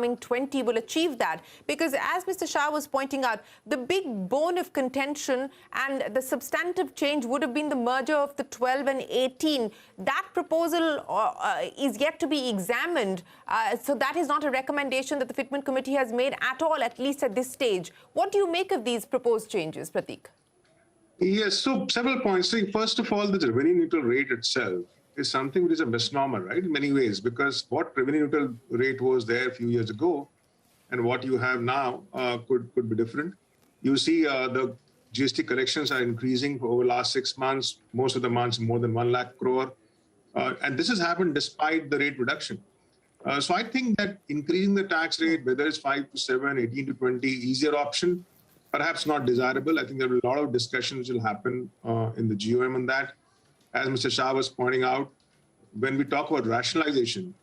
coming 20 will achieve that? Because as Mr. Shah was pointing out, the big bone of contention and the substantive change would have been the merger of the 12 and 18. That proposal is yet to be examined. So that is not a recommendation that the Fitment Committee has made at all, at least at this stage. What do you make of these proposed changes, Pratik? Yes, so several points. So first of all, the revenue neutral rate itself is something which is a misnomer, right, in many ways, because what revenue neutral rate was there a few years ago and what you have now could be different. You see the GST collections are increasing over the last 6 months, most of the months more than 1 lakh crore. And this has happened despite the rate reduction. So I think that increasing the tax rate, whether it's 5 to 7, 18 to 20, easier option, perhaps not desirable. I think there will be a lot of discussion which will happen in the GOM on that. As Mr. Shah was pointing out, when we talk about rationalization,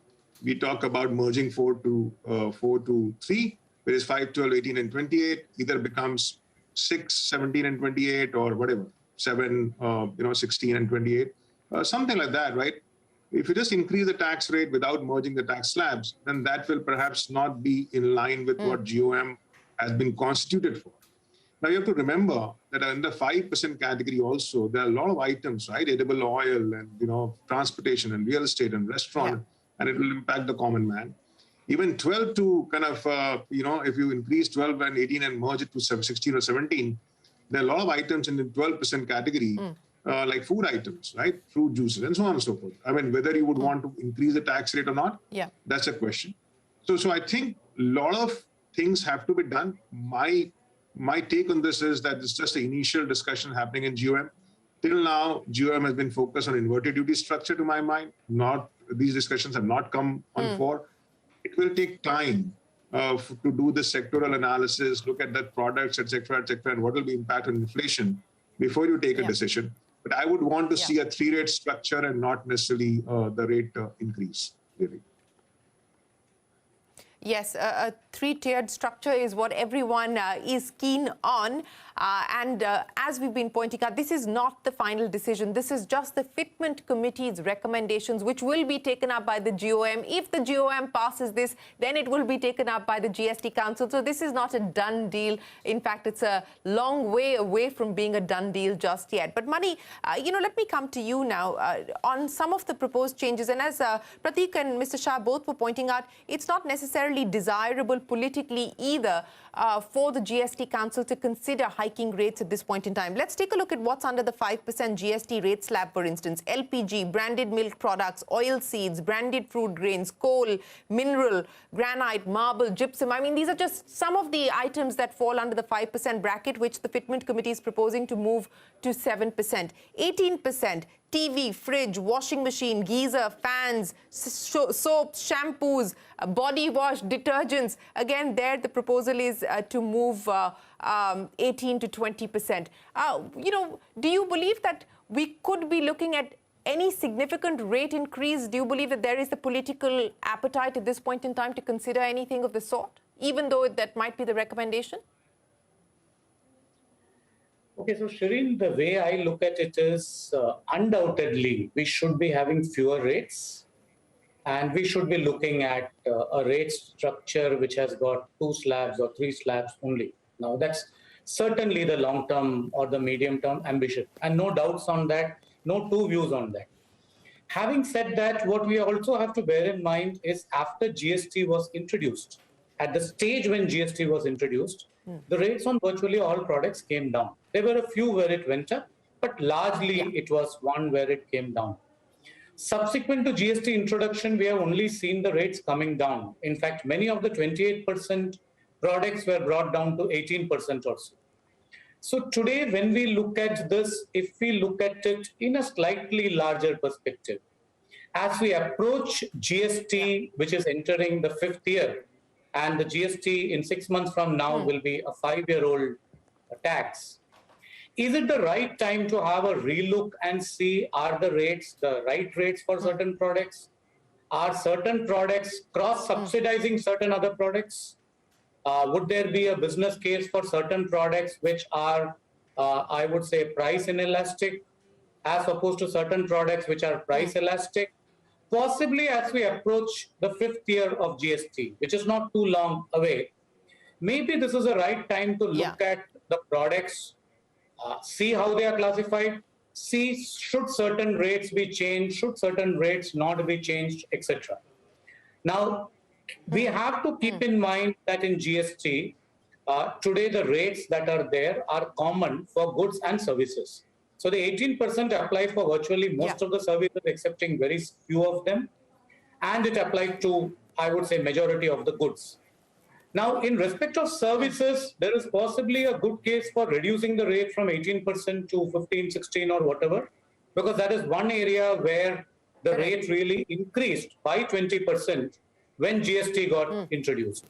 we talk about merging 4 to 3, whereas 5, 12, 18, and 28 either becomes 6, 17, and 28, or whatever, 7, 16 and 28, something like that, right? If you just increase the tax rate without merging the tax slabs, then that will perhaps not be in line with what GOM has been constituted for. Now, you have to remember that in the 5% category also, there are a lot of items, right? Edible oil and, transportation and real estate and restaurant, and it will impact the common man. Even 12 to kind of, if you increase 12 and 18 and merge it to 16 or 17, there are a lot of items in the 12% category, like food items, right? Fruit juices and so on and so forth. I mean, whether you would want to increase the tax rate or not, that's a question. So I think a lot of things have to be done. My take on this is that it's just an initial discussion happening in GOM. Till now, GOM has been focused on inverted duty structure, to my mind. These discussions have not come on fore. It will take time to do the sectoral analysis, look at the products, et cetera, and what will be impact on inflation before you take a decision. But I would want to see a 3-rate structure and not necessarily the rate increase, really. Yes, a 3-tiered structure is what everyone is keen on. As we've been pointing out, this is not the final decision. This is just the Fitment Committee's recommendations, which will be taken up by the GOM. If the GOM passes this, then it will be taken up by the GST Council. So this is not a done deal. In fact, it's a long way away from being a done deal just yet. But Mani, let me come to you now on some of the proposed changes. And as Pratik and Mr. Shah both were pointing out, it's not necessarily desirable politically either for the GST Council to consider hiking rates at this point in time. Let's take a look at what's under the 5% GST rate slab, for instance. LPG, branded milk products, oil seeds, branded fruit grains, coal, mineral, granite, marble, gypsum. I mean, these are just some of the items that fall under the 5% bracket, which the Fitment Committee is proposing to move to 7%. 18%. TV, fridge, washing machine, geyser, fans, soaps, shampoos, body wash, detergents. Again, there the proposal is to move 18 to 20%. Do you believe that we could be looking at any significant rate increase? Do you believe that there is the political appetite at this point in time to consider anything of the sort, even though that might be the recommendation? Okay, so Shireen, the way I look at it is undoubtedly we should be having fewer rates, and we should be looking at a rate structure which has got 2 slabs or 3 slabs only. Now, that's certainly the long-term or the medium-term ambition, and no doubts on that, no two views on that. Having said that, what we also have to bear in mind is after GST was introduced, at the stage when GST was introduced, the rates on virtually all products came down. There were a few where it went up, but largely it was one where it came down. Subsequent to GST introduction, we have only seen the rates coming down. In fact, many of the 28% products were brought down to 18% or so. So today, when we look at this, if we look at it in a slightly larger perspective, as we approach GST, which is entering the 5th year, and the GST in 6 months from now will be a 5-year-old tax. Is it the right time to have a relook and see, are the rates the right rates for certain products? Are certain products cross-subsidizing certain other products? Would there be a business case for certain products which are, I would say, price inelastic, as opposed to certain products which are price elastic? possibly as we approach the fifth year of GST, which is not too long away, maybe this is the right time to look at the products, see how they are classified, see should certain rates be changed, should certain rates not be changed, etc. Now, we have to keep in mind that in GST, today the rates that are there are common for goods and services. So the 18% applies for virtually most of the services, excepting very few of them. And it applies to, I would say, majority of the goods. Now, in respect of services, there is possibly a good case for reducing the rate from 18% to 15, 16 or whatever, because that is one area where the rate really increased by 20% when GST got introduced.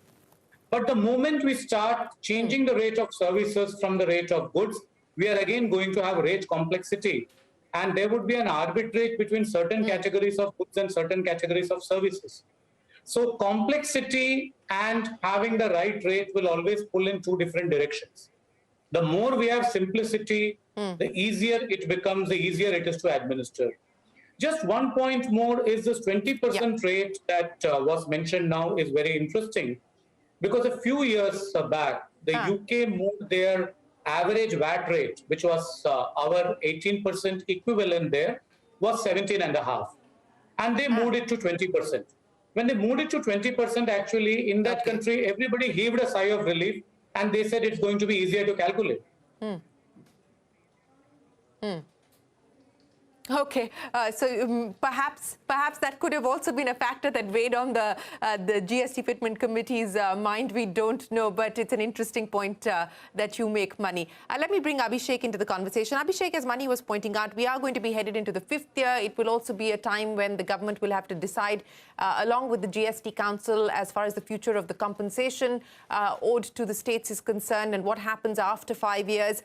But the moment we start changing the rate of services from the rate of goods, we are again going to have rate complexity. And there would be an arbitrage between certain categories of goods and certain categories of services. So complexity and having the right rate will always pull in two different directions. The more we have simplicity, the easier it becomes, the easier it is to administer. Just one point more is this 20% rate that was mentioned now is very interesting, because a few years back, the UK moved their average VAT rate, which was our 18% equivalent there, was 17.5%. And they moved it to 20%. When they moved it to 20%, actually, in that country, everybody heaved a sigh of relief, and they said it's going to be easier to calculate. Okay, so perhaps that could have also been a factor that weighed on the GST Fitment Committee's mind. We don't know, but it's an interesting point that you make, Mani. Let me bring Abhishek into the conversation. Abhishek, as Mani was pointing out, we are going to be headed into the fifth year. It will also be a time when the government will have to decide, along with the GST Council, as far as the future of the compensation owed to the states is concerned and what happens after 5 years.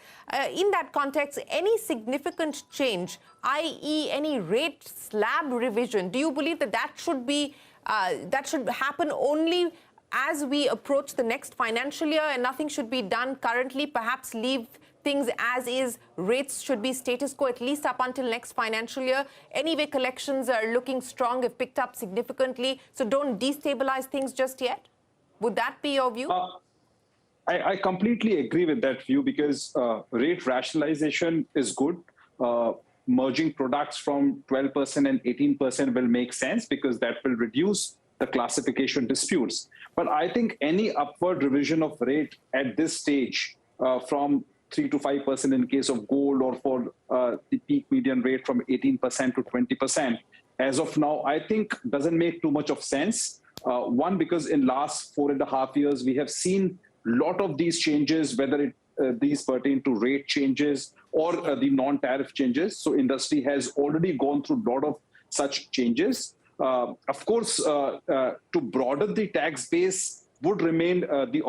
In that context, any significant change, i.e. any rate slab revision, do you believe that should be that should happen only as we approach the next financial year and nothing should be done currently? Perhaps leave things as is, rates should be status quo at least up until next financial year. Anyway, collections are looking strong, have picked up significantly, so don't destabilize things just yet. Would that be your view? I completely agree with that view, because rate rationalization is good. Merging products from 12% and 18% will make sense, because that will reduce the classification disputes. But I think any upward revision of rate at this stage from 3 to 5% in case of gold, or for the peak median rate from 18% to 20%, as of now, I think doesn't make too much of sense. One, because in last 4.5 years, we have seen a lot of these changes, whether these pertain to rate changes or the non-tariff changes. So industry has already gone through a lot of such changes. Of course, to broaden the tax base would remain the